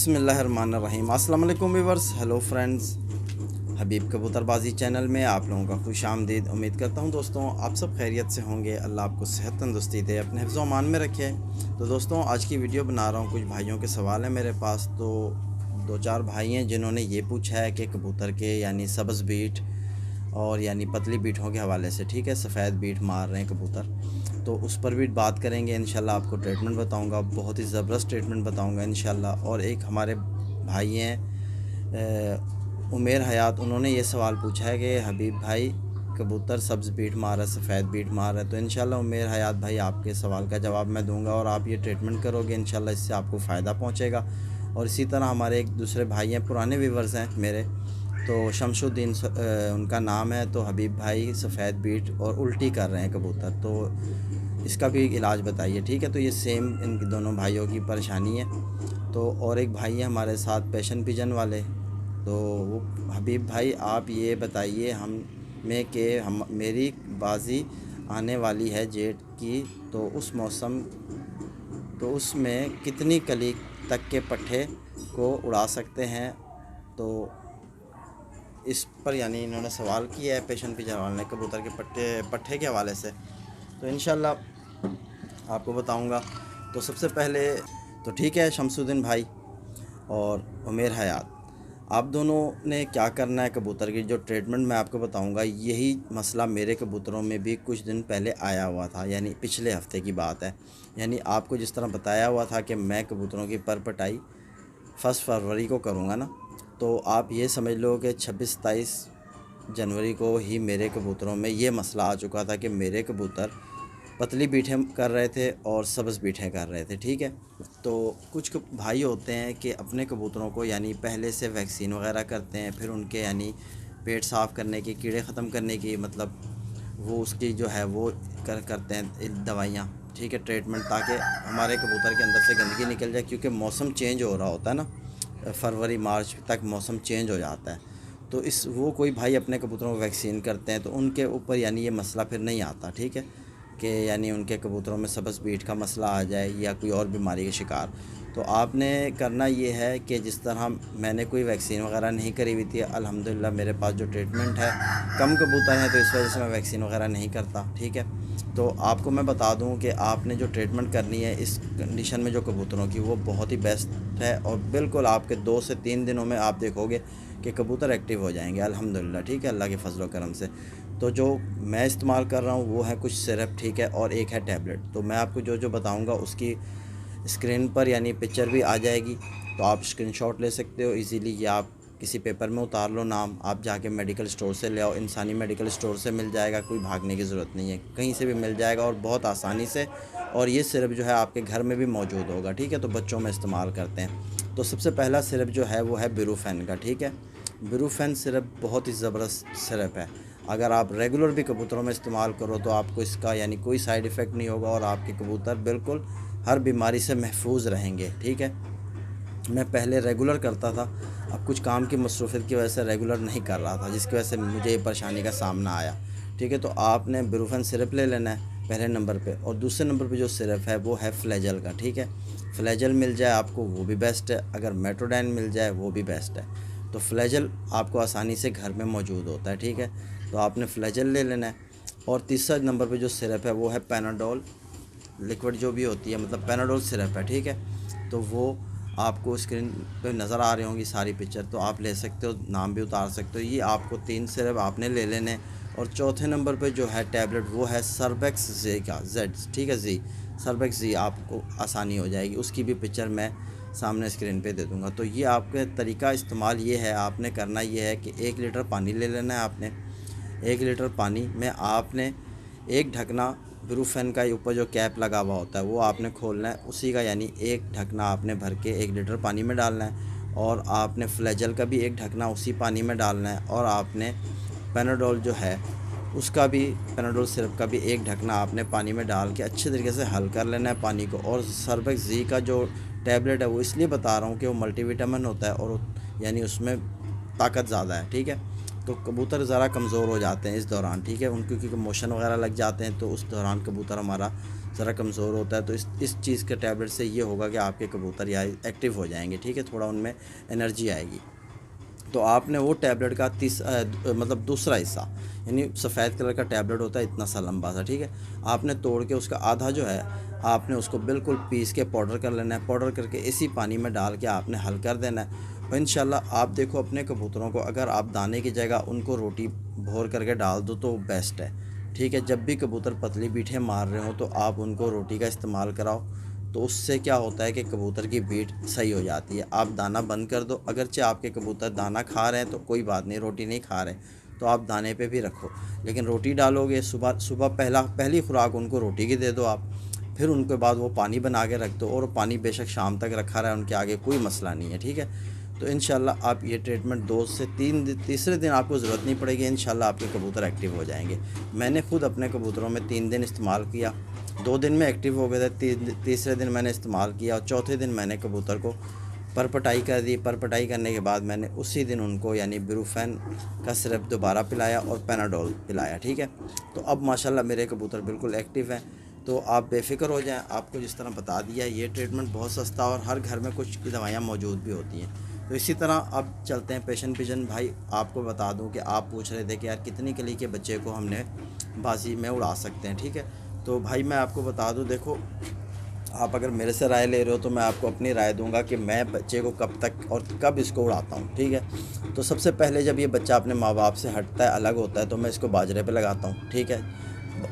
बिस्मिल्लाहिर्रहमानिर्रहीम। अस्सलाम वालेकुम व्यूअर्स, हेलो फ्रेंड्स। हबीब कबूतरबाजी चैनल में आप लोगों का खुश आमदीद। उम्मीद करता हूँ दोस्तों आप सब खैरियत से होंगे। अल्लाह आपको सेहत तंदुरुस्ती दे, अपने हिफ्ज़ व अमान में रखे। तो दोस्तों आज की वीडियो बना रहा हूँ, कुछ भाइयों के सवाल हैं मेरे पास। तो दो चार भाई हैं जिन्होंने ये पूछा है कि कबूतर के यानी सब्ज़ बीट और यानी पतली बीटों के हवाले से, ठीक है, सफ़ेद बीट मार रहे हैं कबूतर, तो उस पर भी बात करेंगे इंशाल्लाह। आपको ट्रीटमेंट बताऊंगा, बहुत ही ज़बरदस्त ट्रीटमेंट बताऊंगा इंशाल्लाह। और एक हमारे भाई हैं उमेर हयात, उन्होंने ये सवाल पूछा है कि हबीब भाई कबूतर सब्ज़ बीट मार रहा है, सफ़ेद बीट मार रहा है। तो इंशाल्लाह उमेर हयात भाई आपके सवाल का जवाब मैं दूंगा और आप ये ट्रीटमेंट करोगे इंशाल्लाह, इससे आपको फ़ायदा पहुँचेगा। और इसी तरह हमारे एक दूसरे भाई हैं, पुराने व्यूवर्स हैं मेरे, तो शमशुद्दीन उनका नाम है। तो हबीब भाई सफ़ेद बीट और उल्टी कर रहे हैं कबूतर, तो इसका भी इलाज बताइए, ठीक है। तो ये सेम इन दोनों भाइयों की परेशानी है। तो और एक भाई है हमारे साथ पैशन पिजन वाले, तो वो हबीब भाई आप ये बताइए हमें कि हम मेरी बाजी आने वाली है जेठ की, तो उस मौसम तो उसमें कितनी कली तक के पट्ठे को उड़ा सकते हैं। तो इस पर यानी इन्होंने सवाल किया है पेशन पिजन वाले ने, कबूतर के पट्ठे के हवाले से। तो इंशाल्लाह आपको बताऊंगा। तो सबसे पहले तो ठीक है शमसुद्दीन भाई और उमेर हयात, आप दोनों ने क्या करना है, कबूतर की जो ट्रीटमेंट मैं आपको बताऊंगा, यही मसला मेरे कबूतरों में भी कुछ दिन पहले आया हुआ था, यानी पिछले हफ्ते की बात है। यानी आपको जिस तरह बताया हुआ था कि मैं कबूतरों की पर पटाई 1 फरवरी को करूँगा ना, तो आप ये समझ लो कि 26-27 जनवरी को ही मेरे कबूतरों में ये मसला आ चुका था कि मेरे कबूतर पतली बीटें कर रहे थे और सब्ज़ बीटें कर रहे थे, ठीक है। तो कुछ भाई होते हैं कि अपने कबूतरों को यानी पहले से वैक्सीन वगैरह करते हैं, फिर उनके यानी पेट साफ़ करने की, कीड़े ख़त्म करने की, मतलब वो उसकी जो है वो करते हैं दवाइयाँ, ठीक है, ट्रीटमेंट, ताकि हमारे कबूतर के अंदर से गंदगी निकल जाए। क्योंकि मौसम चेंज हो रहा होता है ना, फरवरी मार्च तक मौसम चेंज हो जाता है। तो वो कोई भाई अपने कबूतरों को वैक्सीन करते हैं तो उनके ऊपर यानी ये मसला फिर नहीं आता, ठीक है, कि यानी उनके कबूतरों में सब्ज़ बीट का मसला आ जाए या कोई और बीमारी का शिकार। तो आपने करना ये है कि जिस तरह मैंने कोई वैक्सीन वगैरह नहीं करी हुई थी, अल्हम्दुलिल्लाह मेरे पास जो ट्रीटमेंट है, कम कबूतर हैं तो इस वजह से मैं वैक्सीन वगैरह नहीं करता, ठीक है। तो आपको मैं बता दूं कि आपने जो ट्रीटमेंट करनी है इस कंडीशन में जो कबूतरों की, वो बहुत ही बेस्ट है और बिल्कुल आपके 2 से 3 दिनों में आप देखोगे कि कबूतर एक्टिव हो जाएंगे अल्हम्दुलिल्लाह, ठीक है, अल्लाह के फजल करम से। तो जो मैं इस्तेमाल कर रहा हूँ वो है कुछ सिरप, ठीक है, और एक है टैबलेट। तो मैं आपको जो जो बताऊँगा उसकी स्क्रीन पर यानी पिक्चर भी आ जाएगी, तो आप स्क्रीनशॉट ले सकते हो इजीली, या आप किसी पेपर में उतार लो नाम, आप जाके मेडिकल स्टोर से ले आओ, इंसानी मेडिकल स्टोर से मिल जाएगा, कोई भागने की ज़रूरत नहीं है, कहीं से भी मिल जाएगा और बहुत आसानी से। और ये सिरप जो है आपके घर में भी मौजूद होगा, ठीक है। तो बच्चों में इस्तेमाल करते हैं। तो सबसे पहला सिरप जो है वो है ब्रूफेन का, ठीक है। ब्रूफेन सिरप बहुत ही ज़बरदस्त सिरप है। अगर आप रेगुलर भी कबूतरों में इस्तेमाल करो तो आपको इसका यानी कोई साइड इफ़ेक्ट नहीं होगा और आपके कबूतर बिल्कुल हर बीमारी से महफूज रहेंगे, ठीक है। मैं पहले रेगुलर करता था, अब कुछ काम की मसरूफ़ियत की वजह से रेगुलर नहीं कर रहा था, जिसकी वजह से मुझे ये परेशानी का सामना आया, ठीक है। तो आपने ब्रूफेन सिरप ले लेना है पहले नंबर पे, और दूसरे नंबर पे जो सिरप है वो है फ्लैजल का, ठीक है। फ्लैजल मिल जाए आपको वो भी बेस्ट है, अगर मेट्रोडाइन मिल जाए वो भी बेस्ट है। तो फ्लैजल आपको आसानी से घर में मौजूद होता है, ठीक है। तो आपने फ्लैजल ले लेना है। और तीसरा नंबर पे जो सिरप है वो है पैनाडोल लिक्विड जो भी होती है, मतलब पैनाडोल सिरप है, ठीक है। तो वो आपको स्क्रीन पे नज़र आ रही होंगी सारी पिक्चर, तो आप ले सकते हो, नाम भी उतार सकते हो। ये आपको 3 सिरप आपने ले लेने। और चौथे नंबर पे जो है टैबलेट वो है सर्बेक्स जी का, जेड, ठीक है, जी, सर्बेक्स जी, आपको आसानी हो जाएगी, उसकी भी पिक्चर मैं सामने स्क्रीन पे दे दूँगा। तो ये आपके तरीका इस्तेमाल ये है, आपने करना ये है कि 1 लीटर पानी ले लेना है आपने। 1 लीटर पानी में आपने एक ढकना ब्रूफेन का ऊपर जो कैप लगा हुआ होता है वो आपने खोलना है, उसी का यानी एक ढकना आपने भर के 1 लीटर पानी में डालना है। और आपने फ्लैजल का भी एक ढकना उसी पानी में डालना है। और आपने पैनाडोल जो है उसका भी, पैनाडोल सिरप का भी एक ढकना आपने पानी में डाल के अच्छे तरीके से हल कर लेना है पानी को। और सर्बेक्स जी का जो टैबलेट है वो इसलिए बता रहा हूँ कि वो मल्टीविटामिन होता है और यानी उसमें ताकत ज़्यादा है, ठीक है। तो कबूतर ज़रा कमज़ोर हो जाते हैं इस दौरान, ठीक है, उनको क्योंकि मोशन वगैरह लग जाते हैं, तो उस दौरान कबूतर हमारा ज़रा कमज़ोर होता है, तो इस चीज़ के टैबलेट से ये होगा कि आपके कबूतर या एक्टिव हो जाएंगे, ठीक है, थोड़ा उनमें एनर्जी आएगी। तो आपने वो टैबलेट का मतलब दूसरा हिस्सा, यानी सफ़ेद कलर का टैबलेट होता है इतना सा लंबा सा, ठीक है, आपने तोड़ के उसका आधा जो है आपने उसको बिल्कुल पीस के पाउडर कर लेना है। पाउडर करके इसी पानी में डाल के आपने हल कर देना है। और इंशाल्लाह आप देखो अपने कबूतरों को, अगर आप दाने की जगह उनको रोटी भोर करके डाल दो तो बेस्ट है, ठीक है। जब भी कबूतर पतली बीठे मार रहे हो तो आप उनको रोटी का इस्तेमाल कराओ, तो उससे क्या होता है कि कबूतर की बीट सही हो जाती है। आप दाना बंद कर दो, अगरचे आपके कबूतर दाना खा रहे हैं तो कोई बात नहीं, रोटी नहीं खा रहे तो आप दाने पे भी रखो, लेकिन रोटी डालोगे सुबह सुबह पहली खुराक उनको रोटी की दे दो आप, फिर उनके बाद वो पानी बना के रख दो, और पानी बेशक शाम तक रखा रहा है, उनके आगे कोई मसला नहीं है, ठीक है। तो इंशाल्लाह आप ये ट्रीटमेंट 2 से 3 दिन, तीसरे दिन आपको ज़रूरत नहीं पड़ेगी, इंशाल्लाह आपके कबूतर एक्टिव हो जाएंगे। मैंने खुद अपने कबूतरों में 3 दिन इस्तेमाल किया, 2 दिन में एक्टिव हो गए थे, तीसरे दिन मैंने इस्तेमाल किया और चौथे दिन मैंने कबूतर को परपटाई कर दी। परपटाई करने के बाद मैंने उसी दिन उनको यानी ब्रूफेन का सिरप दोबारा पिलाया और पेनाडोल पिलाया, ठीक है। तो अब माशाल्लाह मेरे कबूतर बिल्कुल एक्टिव हैं। तो आप बेफ़िक्र हो जाएं, आपको जिस तरह बता दिया ये ट्रीटमेंट बहुत सस्ता और हर घर में कुछ की दवाइयाँ मौजूद भी होती हैं। तो इसी तरह अब चलते हैं पेशन पिजन। भाई आपको बता दूं कि आप पूछ रहे थे कि यार कितनी कली के बच्चे को हमने बाजी में उड़ा सकते हैं, ठीक है। तो भाई मैं आपको बता दूं, देखो आप अगर मेरे से राय ले रहे हो तो मैं आपको अपनी राय दूंगा कि मैं बच्चे को कब तक और कब इसको उड़ाता हूँ, ठीक है। तो सबसे पहले जब ये बच्चा अपने माँ बाप से हटता है, अलग होता है, तो मैं इसको बाजरे पे लगाता हूँ, ठीक है।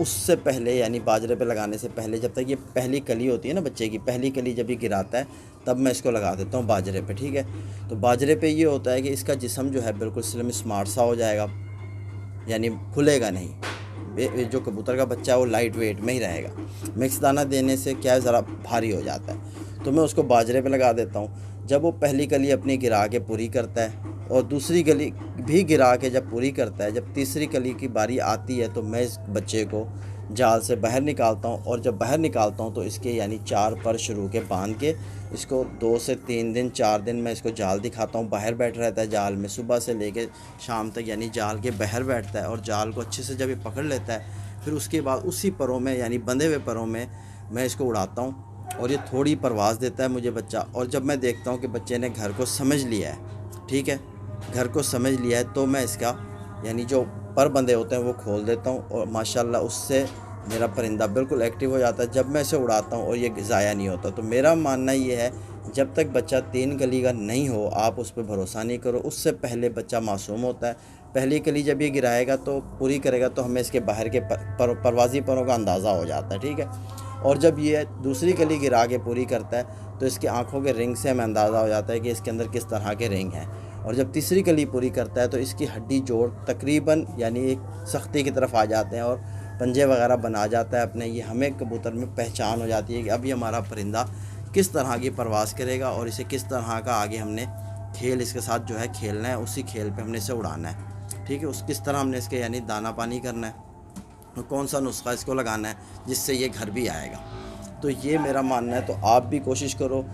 उससे पहले यानी बाजरे पे लगाने से पहले जब तक ये पहली कली होती है ना बच्चे की, पहली कली जब ये गिराता है तब मैं इसको लगा देता हूँ बाजरे पे, ठीक है। तो बाजरे पे ये होता है कि इसका जिस्म जो है बिल्कुल स्लिम स्मार्ट सा हो जाएगा, यानी खुलेगा नहीं। जो कबूतर का बच्चा है वो लाइट वेट में ही रहेगा। मिक्स दाना देने से क्या है, ज़रा भारी हो जाता है, तो मैं उसको बाजरे पे लगा देता हूँ। जब वो पहली कली अपनी गिरा के पूरी करता है और दूसरी कली भी गिरा के जब पूरी करता है, जब तीसरी कली की बारी आती है तो मैं इस बच्चे को जाल से बाहर निकालता हूँ। और जब बाहर निकालता हूँ तो इसके यानी 4 पर शुरू के बांध के इसको 2 से 3 दिन 4 दिन मैं इसको जाल दिखाता हूँ। बाहर बैठ रहता है जाल में सुबह से लेके शाम तक, यानी जाल के बाहर बैठता है और जाल को अच्छे से जब ये पकड़ लेता है फिर उसके बाद उसी परों में यानी बंधे हुए परों में मैं इसको उड़ाता हूँ और ये थोड़ी परवाज़ देता है मुझे बच्चा। और जब मैं देखता हूँ कि बच्चे ने घर को समझ लिया है, ठीक है, घर को समझ लिया है, तो मैं इसका यानी जो पर बंधे होते हैं वो खोल देता हूँ और माशाल्लाह उससे मेरा परिंदा बिल्कुल एक्टिव हो जाता है। जब मैं इसे उड़ाता हूँ और ये ज़ाया नहीं होता। तो मेरा मानना ये है जब तक बच्चा 3 कली का नहीं हो आप उस पर भरोसा नहीं करो, उससे पहले बच्चा मासूम होता है। पहली कली जब ये गिराएगा तो पूरी करेगा तो हमें इसके बाहर के परवाज़ी परों का अंदाज़ा हो जाता है, ठीक है। और जब ये दूसरी कली गिरा के पूरी करता है तो इसकी आँखों के रिंग से हमें अंदाज़ा हो जाता है कि इसके अंदर किस तरह के रिंग हैं। और जब तीसरी कली पूरी करता है तो इसकी हड्डी जोड़ तकरीबन यानी एक सख्ती की तरफ आ जाते हैं और पंजे वगैरह बना जाता है अपने। ये हमें कबूतर में पहचान हो जाती है कि अब ये हमारा परिंदा किस तरह की परवाज़ करेगा और इसे किस तरह का आगे हमने खेल इसके साथ जो है खेलना है, उसी खेल पे हमने इसे उड़ाना है, ठीक है। उस किस तरह हमने इसके यानी दाना पानी करना है और कौन सा नुस्खा इसको लगाना है जिससे ये घर भी आएगा। तो ये मेरा मानना है। तो आप भी कोशिश करो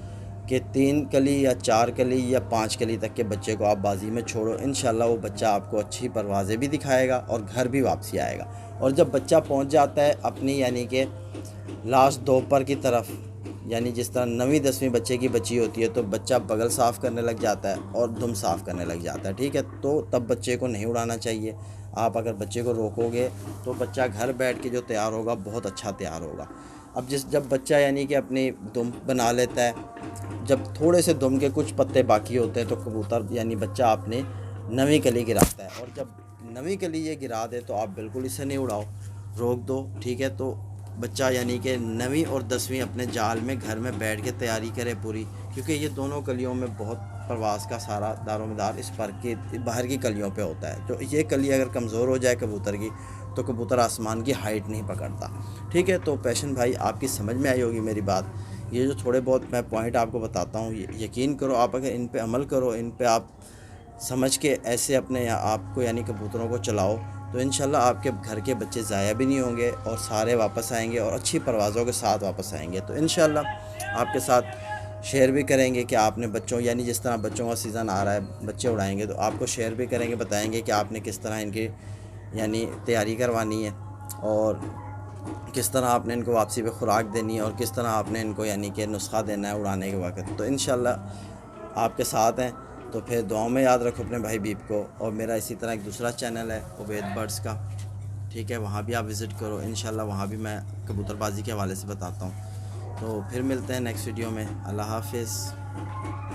कि 3 कली या 4 कली या 5 कली तक के बच्चे को आप बाजी में छोड़ो, इंशाल्लाह वो बच्चा आपको अच्छी परवाज़ें भी दिखाएगा और घर भी वापसी आएगा। और जब बच्चा पहुंच जाता है अपनी यानी कि लास्ट 2 पर की तरफ, यानी जिस तरह 9वीं 10वीं बच्चे की बच्ची होती है तो बच्चा बगल साफ़ करने लग जाता है और दुम साफ़ करने लग जाता है, ठीक है। तो तब बच्चे को नहीं उड़ाना चाहिए। आप अगर बच्चे को रोकोगे तो बच्चा घर बैठ के जो तैयार होगा बहुत अच्छा तैयार होगा। अब जब बच्चा यानी कि अपनी दुम बना लेता है, जब थोड़े से दुम के कुछ पत्ते बाकी होते हैं तो कबूतर यानी बच्चा अपने 9वीं कली गिराता है। और जब 9वीं कली ये गिरा दे तो आप बिल्कुल इसे नहीं उड़ाओ, रोक दो, ठीक है। तो बच्चा यानी कि 9वीं और 10वीं अपने जाल में घर में बैठ के तैयारी करे पूरी, क्योंकि ये दोनों कलियों में बहुत प्रवास का सारा दारोमदार इस पर की बाहर की कलियों पे होता है। तो ये कली अगर कमज़ोर हो जाए कबूतर की तो कबूतर आसमान की हाइट नहीं पकड़ता, ठीक है। तो पैशन भाई आपकी समझ में आई होगी मेरी बात। ये जो थोड़े बहुत मैं पॉइंट आपको बताता हूँ यकीन करो आप अगर इन पे अमल करो, इन पे आप समझ के ऐसे अपने आपको यानी कबूतरों को चलाओ तो इंशाल्लाह आपके घर के बच्चे ज़ाया भी नहीं होंगे और सारे वापस आएंगे और अच्छी परवाज़ों के साथ वापस आएंगे। तो इंशाल्लाह आपके साथ शेयर भी करेंगे कि आपने बच्चों यानी जिस तरह बच्चों का सीज़न आ रहा है बच्चे उड़ाएंगे तो आपको शेयर भी करेंगे, बताएंगे कि आपने किस तरह इनकी यानी तैयारी करवानी है और किस तरह आपने इनको वापसी पे खुराक देनी है और किस तरह आपने इनको यानी कि नुस्खा देना है उड़ाने के वक्त। तो इंशाल्लाह आपके साथ हैं। तो फिर दुआओं में याद रखो अपने भाई बीप को। और मेरा इसी तरह एक दूसरा चैनल है उबैद बर्ड्स का, ठीक है, वहाँ भी आप विज़िट करो। इंशाल्लाह वहाँ भी मैं कबूतरबाजी के हवाले से बताता हूँ। तो फिर मिलते हैं नेक्स्ट वीडियो में। अल्लाह हाफिज़।